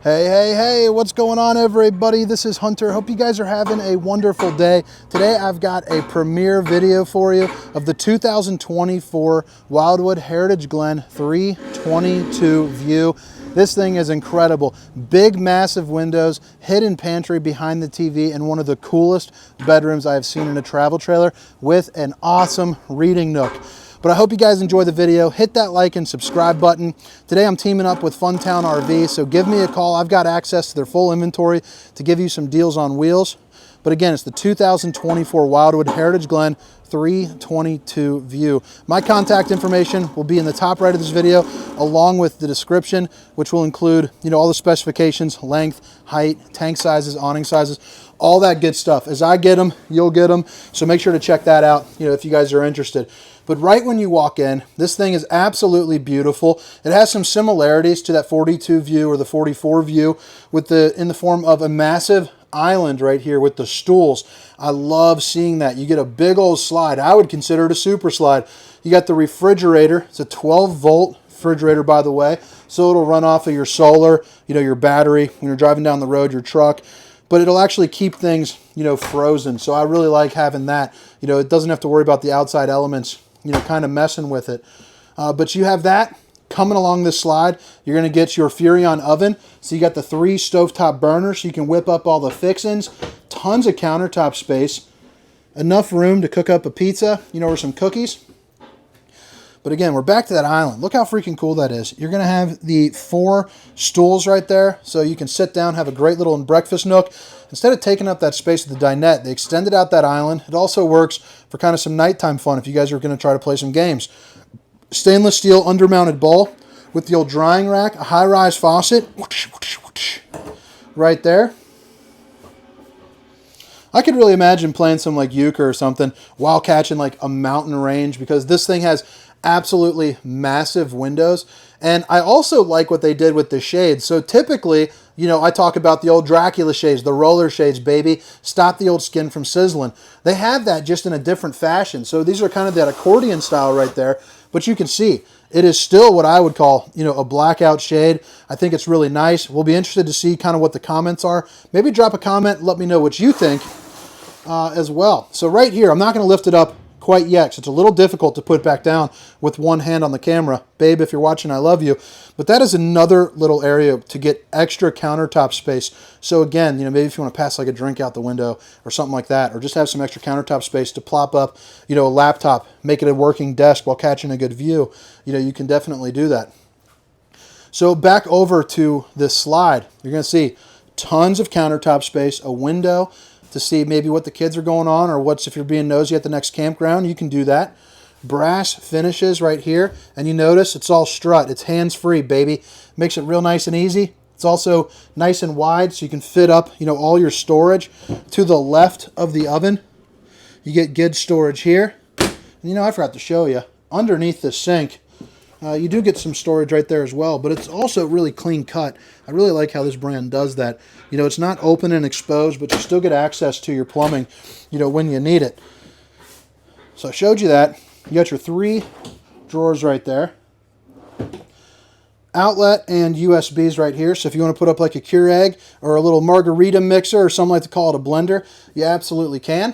Hey, what's going on, everybody? This is Hunter. Hope you guys are having a wonderful day. Today I've got a premiere video for you of the 2024 Wildwood Heritage Glen 322VIEW. This thing is incredible. Big, massive windows, hidden pantry behind the TV, and one of the coolest bedrooms I've seen in a travel trailer with an awesome reading nook. But I hope you guys enjoy the video. Hit that like and subscribe button. Today I'm teaming up with Funtown RV, so give me a call. I've got access to their full inventory to give you some deals on wheels. But again, it's the 2024 Wildwood Heritage Glen 322VIEW. My contact information will be in the top right of this video, along with the description, which will include, all the specifications, length, height, tank sizes, awning sizes, all that good stuff. As I get them, you'll get them. So make sure to check that out, if you guys are interested. But right when you walk in, this thing is absolutely beautiful. It has some similarities to that 42 view or the 44 view in the form of a massive island right here with the stools. I love seeing that. You get a big old slide. I would consider it a super slide. You got the refrigerator. It's a 12-volt refrigerator, by the way, so it'll run off of your solar, your battery when you're driving down the road, your truck. But it'll actually keep things, frozen. So I really like having that. It doesn't have to worry about the outside elements, kind of messing with it. But you have that coming along this slide. You're going to get your Furrion oven. So you got the 3 stovetop burners, so you can whip up all the fixings. Tons of countertop space. Enough room to cook up a pizza, or some cookies. But again, we're back to that island. Look how freaking cool that is. You're going to have the 4 stools right there, so you can sit down, have a great little breakfast nook. Instead of taking up that space with the dinette, they extended out that island. It also works for kind of some nighttime fun if you guys are going to try to play some games. Stainless steel undermounted bowl with the old drying rack, a high-rise faucet right there. I could really imagine playing some like euchre or something while catching like a mountain range, because this thing has absolutely massive windows. And I also like what they did with the shades. So typically, I talk about the old Dracula shades, the roller shades, baby. Stop the old skin from sizzling. They have that just in a different fashion. So these are kind of that accordion style right there. But you can see, it is still what I would call, a blackout shade. I think it's really nice. We'll be interested to see kind of what the comments are. Maybe drop a comment, let me know what you think as well. So right here, I'm not going to lift it up quite yet, because it's a little difficult to put back down with one hand on the camera. Babe, if you're watching, I love you. But that is another little area to get extra countertop space. So again, maybe if you want to pass like a drink out the window or something like that, or just have some extra countertop space to plop up, a laptop, make it a working desk while catching a good view, you can definitely do that. So back over to this slide, you're going to see tons of countertop space, a window to see maybe what the kids are going on, or if you're being nosy at the next campground, you can do that. Brass finishes right here, and you notice it's all strut. It's hands-free, baby. Makes it real nice and easy. It's also nice and wide, so you can fit up, all your storage. To the left of the oven, you get good storage here. And I forgot to show you, underneath the sink, you do get some storage right there as well, but it's also really clean cut. I really like how this brand does that. It's not open and exposed, but you still get access to your plumbing, when you need it. So I showed you that. You got your 3 drawers right there. Outlet and USBs right here. So if you want to put up like a Keurig or a little margarita mixer, or something like to call it a blender, you absolutely can.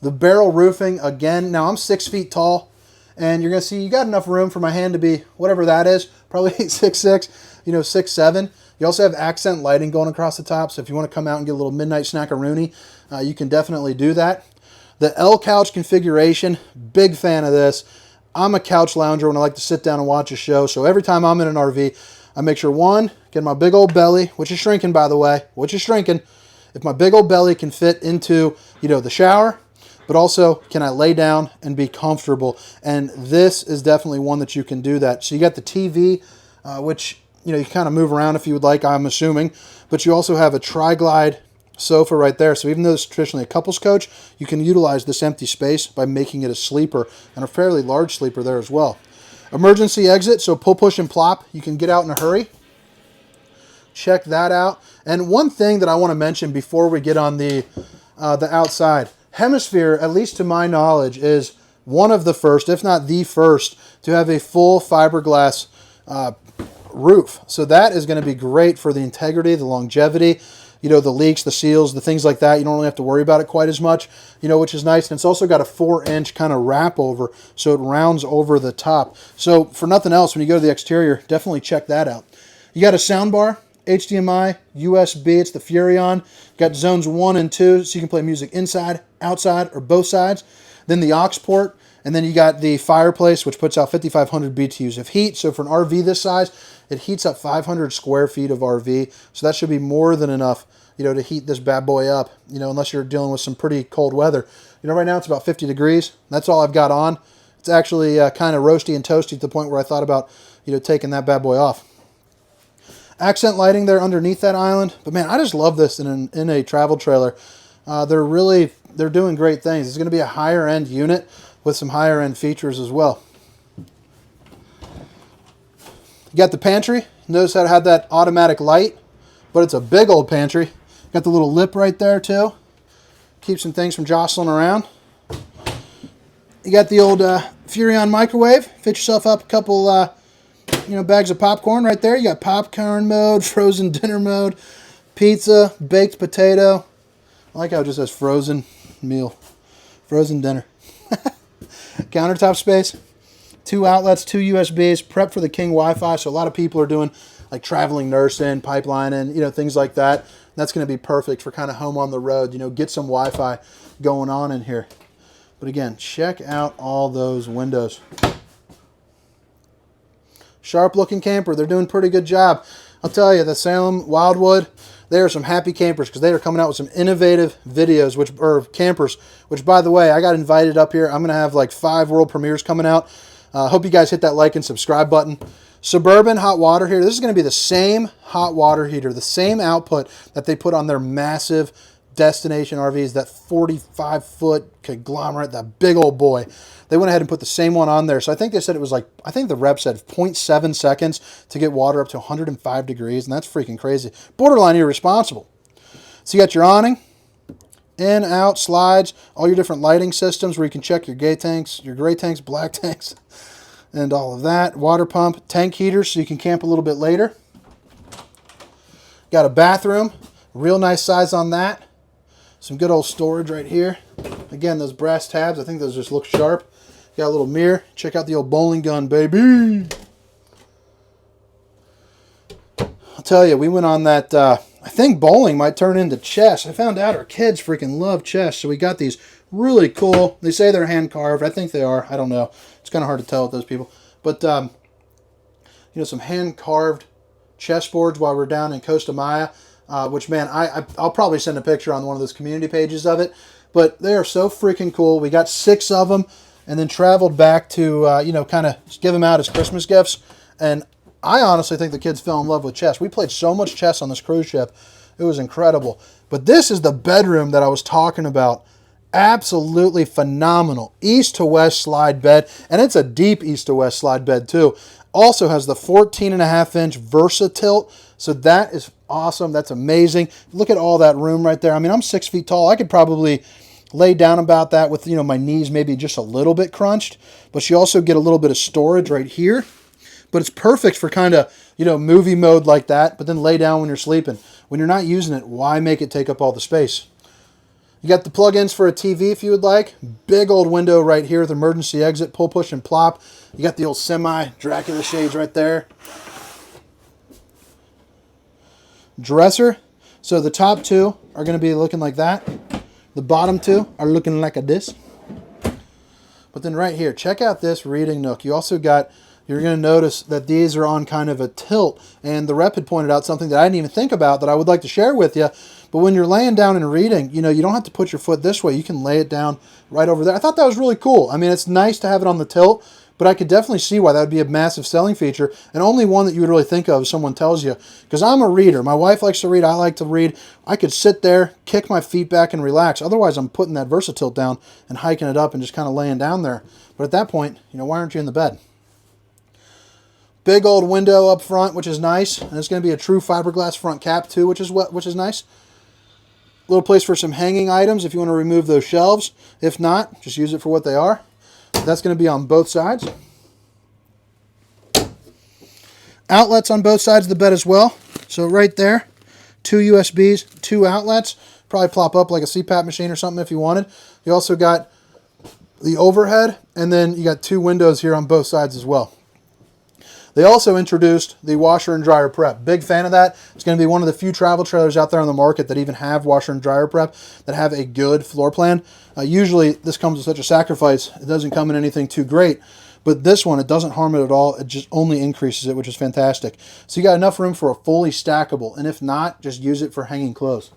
The barrel roofing, again, now I'm 6 feet tall. And you're going to see you got enough room for my hand to be whatever that is, probably 6'6", 6'7". You also have accent lighting going across the top, so if you want to come out and get a little midnight snackaroonie, you can definitely do that. The L couch configuration, big fan of this. I'm a couch lounger when I like to sit down and watch a show, so every time I'm in an RV, I make sure, one, get my big old belly, which is shrinking, by the way, if my big old belly can fit into, the shower, but also, can I lay down and be comfortable? And this is definitely one that you can do that. So you got the TV, which, you kind of move around if you would like, I'm assuming. But you also have a tri-glide sofa right there. So even though it's traditionally a couple's coach, you can utilize this empty space by making it a sleeper, and a fairly large sleeper there as well. Emergency exit, so pull, push, and plop. You can get out in a hurry. Check that out. And one thing that I want to mention before we get on the outside, Hemisphere, at least to my knowledge, is one of the first, if not the first, to have a full fiberglass roof. So that is going to be great for the integrity, the longevity, you know, the leaks, the seals, the things like that. You don't really have to worry about it quite as much, you know, which is nice. And it's also got a 4-inch kind of wrap over, so it rounds over the top. So for nothing else, when you go to the exterior, definitely check that out. You got a sound bar, HDMI, USB, it's the Furrion. Got zones 1 and 2, so you can play music inside, outside, or both sides. Then the aux port, and then you got the fireplace, which puts out 5,500 BTUs of heat. So for an RV this size, it heats up 500 square feet of RV. So that should be more than enough, you know, to heat this bad boy up, you know, unless you're dealing with some pretty cold weather. You know, right now it's about 50 degrees. That's all I've got on. It's actually kind of roasty and toasty to the point where I thought about, you know, taking that bad boy off. Accent lighting there underneath that island. But man, I just love this in a travel trailer. They're doing great things. It's going to be a higher end unit with some higher end features as well. You got the pantry. Notice how it had that automatic light, but it's a big old pantry. Got the little lip right there too. Keeps some things from jostling around. You got the old Furrion microwave. Fit yourself up a couple you know, bags of popcorn right there. You got popcorn mode, frozen dinner mode, pizza, baked potato. I like how it just says frozen meal, frozen dinner. Countertop space, 2 outlets, 2 USBs, prep for the King Wi-Fi. So a lot of people are doing like traveling nursing, pipelining, you know, things like that. That's going to be perfect for kind of home on the road, you know, get some Wi-Fi going on in here. But again, check out all those windows. Sharp looking camper. They're doing a pretty good job. I'll tell you, the Salem Wildwood, they are some happy campers because they are coming out with some innovative videos, campers, which by the way, I got invited up here. I'm going to have like 5 world premieres coming out. Hope you guys hit that like and subscribe button. Suburban hot water heater. This is going to be the same hot water heater, the same output that they put on their massive destination RVs, that 45-foot conglomerate, that big old boy. They went ahead and put the same one on there. So I think they said it was like, I think the rep said 0.7 seconds to get water up to 105 degrees, and that's freaking crazy. Borderline irresponsible. So you got your awning, in, out, slides, all your different lighting systems where you can check your gray tanks, black tanks, and all of that. Water pump, tank heaters so you can camp a little bit later. Got a bathroom, real nice size on that. Some good old storage right here. Again, those brass tabs, I think those just look sharp. Got a little mirror. Check out the old bowling gun, baby. I'll tell you, we went on that, I think bowling might turn into chess. I found out our kids freaking love chess, so we got these really cool, they say they're hand carved. I think they are. I don't know. It's kind of hard to tell with those people. But, you know, some hand carved chessboards while we're down in Costa Maya. Which, man, I'll probably send a picture on one of those community pages of it. But they are so freaking cool. We got 6 of them and then traveled back to, you know, kind of give them out as Christmas gifts. And I honestly think the kids fell in love with chess. We played so much chess on this cruise ship. It was incredible. But this is the bedroom that I was talking about. Absolutely phenomenal. East to west slide bed. And it's a deep east to west slide bed, too. Also has the 14.5-inch Versa tilt. So that is awesome. That's amazing. Look at all that room right there. I mean, I'm 6 feet tall. I could probably lay down about that with, you know, my knees maybe just a little bit crunched. But you also get a little bit of storage right here. But it's perfect for kind of, you know, movie mode like that. But then lay down when you're sleeping. When you're not using it, why make it take up all the space? You got the plug-ins for a TV if you would like. Big old window right here with emergency exit, pull, push, and plop. You got the old semi-Dracula shades right there. Dresser. So the top 2 are going to be looking like that. The bottom 2 are looking like this. But then right here, check out this reading nook. You also got, you're going to notice that these are on kind of a tilt. And the rep had pointed out something that I didn't even think about that I would like to share with you. But when you're laying down and reading, you know, you don't have to put your foot this way. You can lay it down right over there. I thought that was really cool. I mean, it's nice to have it on the tilt, but I could definitely see why that would be a massive selling feature, and only one that you would really think of if someone tells you. Because I'm a reader. My wife likes to read. I like to read. I could sit there, kick my feet back, and relax. Otherwise, I'm putting that Versatilt down and hiking it up and just kind of laying down there. But at that point, you know, why aren't you in the bed? Big old window up front, which is nice. And it's going to be a true fiberglass front cap, too, which is nice. Little place for some hanging items if you want to remove those shelves. If not, just use it for what they are. That's going to be on both sides. Outlets on both sides of the bed as well. So right there, 2 USBs, 2 outlets. Probably plop up like a CPAP machine or something if you wanted. You also got the overhead, and then you got 2 windows here on both sides as well. They also introduced the washer and dryer prep. Big fan of that. It's going to be one of the few travel trailers out there on the market that even have washer and dryer prep, that have a good floor plan. Usually this comes with such a sacrifice. It doesn't come in anything too great. But this one, it doesn't harm it at all. It just only increases it, which is fantastic. So you got enough room for a fully stackable. And if not, just use it for hanging clothes.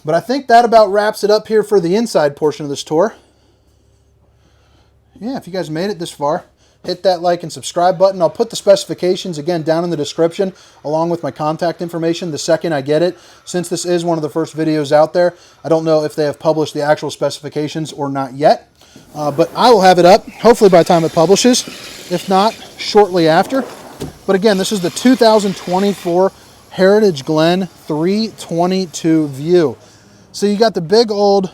But I think that about wraps it up here for the inside portion of this tour. Yeah, if you guys made it this far, hit that like and subscribe button. I'll put the specifications again down in the description along with my contact information the second I get it. Since this is one of the first videos out there, I don't know if they have published the actual specifications or not yet. But I will have it up hopefully by the time it publishes, if not shortly after. But again, this is the 2024 Heritage Glen 322VIEW. So you got the big old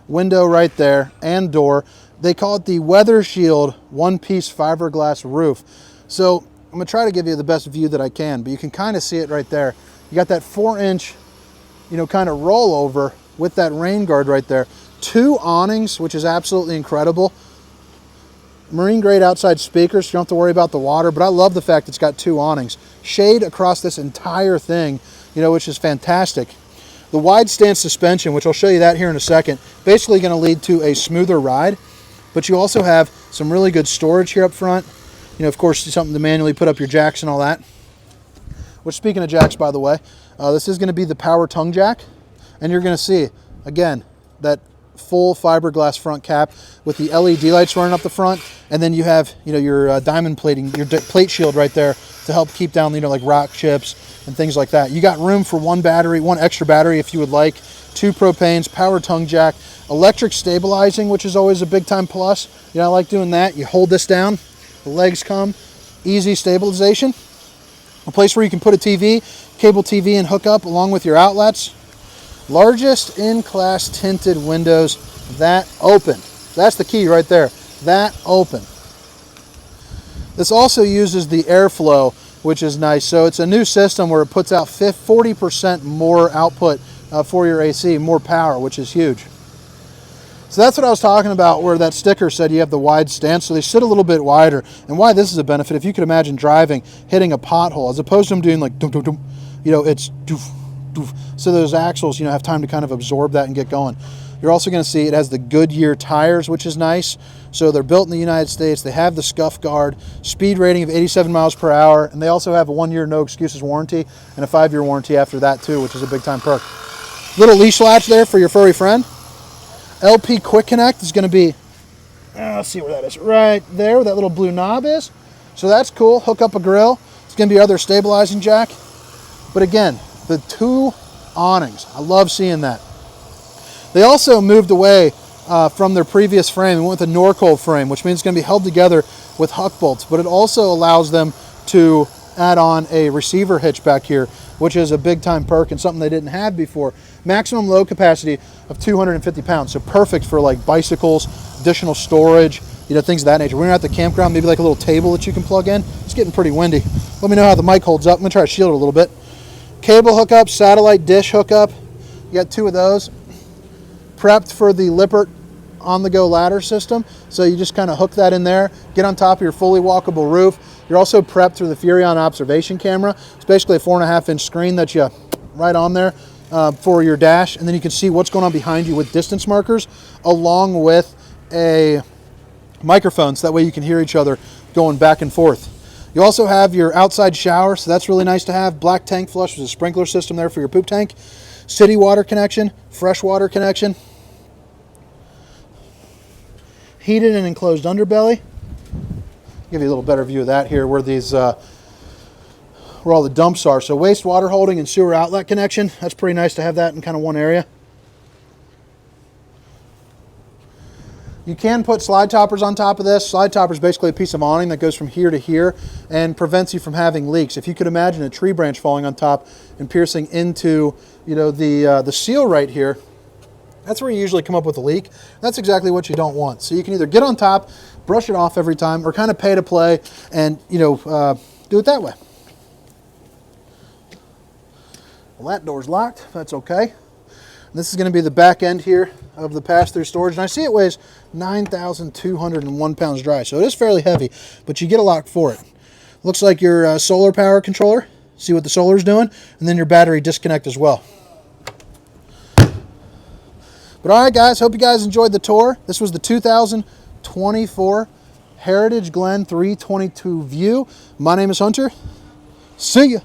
window right there and door. They call it the Weather Shield one-piece fiberglass roof. So I'm going to try to give you the best view that I can, but you can kind of see it right there. You got that 4-inch, kind of rollover with that rain guard right there. 2 awnings, which is absolutely incredible. Marine grade outside speakers, so you don't have to worry about the water, but I love the fact it's got 2 awnings. Shade across this entire thing, which is fantastic. The wide stance suspension, which I'll show you that here in a second, basically going to lead to a smoother ride. But you also have some really good storage here up front. Of course, something to manually put up your jacks and all that. Which, speaking of jacks, by the way, this is going to be the power tongue jack. And you're going to see, again, that full fiberglass front cap with the LED lights running up the front. And then you have, your diamond plating, your plate shield right there to help keep down, like rock chips and things like that. You got room for 1 battery, 1 extra battery if you would like, 2 propanes, power tongue jack, electric stabilizing, which is always a big time plus. I like doing that. You hold this down, the legs come, easy stabilization. A place where you can put a TV, cable TV, and hook up along with your outlets. Largest in-class tinted windows that open. That's the key right there, that open. This also uses the airflow, which is nice. So it's a new system where it puts out 40% more output for your AC, more power, which is huge. So that's what I was talking about, where that sticker said you have the wide stance, so they sit a little bit wider. And why this is a benefit, if you could imagine driving, hitting a pothole, as opposed to them doing like dum dum dum, it's doof doof. So those axles, have time to kind of absorb that and get going. You're also going to see it has the Goodyear tires, which is nice. So they're built in the United States. They have the scuff guard, speed rating of 87 miles per hour, and they also have a 1-year no excuses warranty and a 5-year warranty after that too, which is a big time perk. Little leash latch there for your furry friend. LP Quick Connect is going to be, let's see where that is, right there where that little blue knob is. So that's cool. Hook up a grill. It's going to be other stabilizing jack. But again, the 2 awnings. I love seeing that. They also moved away from their previous frame and went with a Norcold frame, which means it's going to be held together with huck bolts. But it also allows them to add on a receiver hitch back here, which is a big time perk and something they didn't have before. Maximum load capacity of 250 pounds, so perfect for like bicycles, additional storage, things of that nature. When you're at the campground, maybe like a little table that you can plug in. It's getting pretty windy. Let me know how the mic holds up. I'm gonna try to shield it a little bit. Cable hookup, satellite dish hookup. You got 2 of those. Prepped for the Lippert on-the-go ladder system. So you just kind of hook that in there, get on top of your fully walkable roof. You're also prepped through the Furion observation camera. It's basically a 4.5-inch screen that you right on there for your dash, and then you can see what's going on behind you with distance markers, along with a microphone, so that way you can hear each other going back and forth. You also have your outside shower, so that's really nice to have. Black tank flush with a sprinkler system there for your poop tank. City water connection, fresh water connection. Heated and enclosed underbelly. Give you a little better view of that here, where these where all the dumps are. So wastewater holding and sewer outlet connection. That's pretty nice to have that in kind of one area. You can put slide toppers on top of this. Slide topper is basically a piece of awning that goes from here to here and prevents you from having leaks. If you could imagine a tree branch falling on top and piercing into, the seal right here, that's where you usually come up with a leak. That's exactly what you don't want. So you can either get on top, brush it off every time, or kind of pay to play and, do it that way. Well, that door's locked. That's okay. This is going to be the back end here of the pass-through storage. And I see it weighs 9,201 pounds dry. So it is fairly heavy, but you get a lock for it. Looks like your solar power controller. See what the solar's doing. And then your battery disconnect as well. But all right, guys. Hope you guys enjoyed the tour. This was the 2024 Heritage Glen 322VIEW. My name is Hunter. See ya.